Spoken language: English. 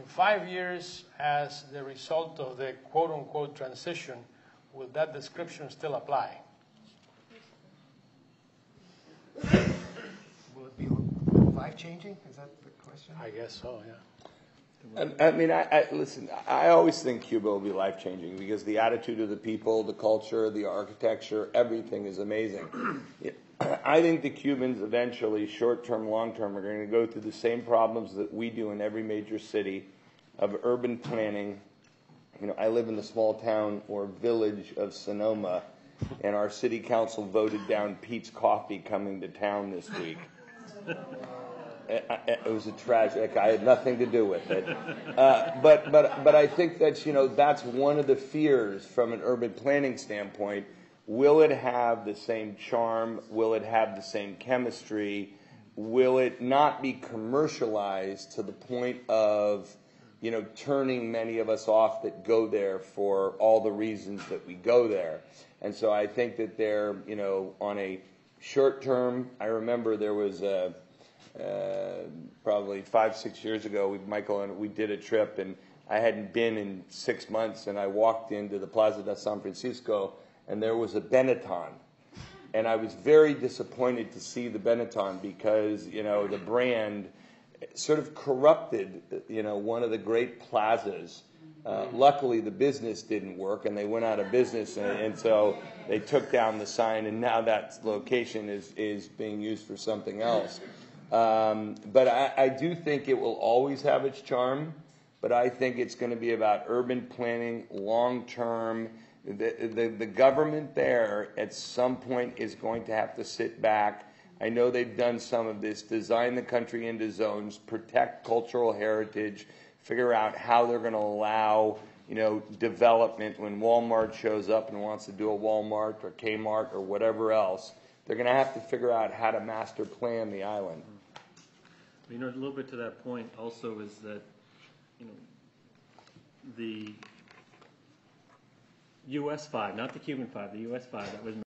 5 years as the result of the quote-unquote transition, will that description still apply? Will it be life-changing? Is that the question? I guess so, yeah. I mean, listen, I always think Cuba will be life-changing because the attitude of the people, the culture, the architecture, everything is amazing. I think the Cubans eventually, short-term, long-term, are going to go through the same problems that we do in every major city of urban planning. You know, I live in the small town or village of Sonoma, and our city council voted down Pete's Coffee coming to town this week. It was a tragic. I had nothing to do with it, but I think that's that's one of the fears from an urban planning standpoint. Will it have the same charm? Will it have the same chemistry? Will it not be commercialized to the point of turning many of us off that go there for all the reasons that we go there? And so I think that they're on a short term. I remember there was probably 5-6 years ago, Michael and we did a trip, and I hadn't been in 6 months, and I walked into the Plaza de San Francisco, and there was a Benetton, and I was very disappointed to see the Benetton because the brand sort of corrupted one of the great plazas. Luckily, the business didn't work, and they went out of business, and so they took down the sign, and now that location is being used for something else. But I do think it will always have its charm, but I think it's going to be about urban planning, long-term. The government there at some point is going to have to sit back. I know they've done some of this, design the country into zones, protect cultural heritage, figure out how they're going to allow development when Walmart shows up and wants to do a Walmart or Kmart or whatever else. They're going to have to figure out how to master plan the island. A little bit to that point also is that, the US 5, not the Cuban 5, the US 5 that was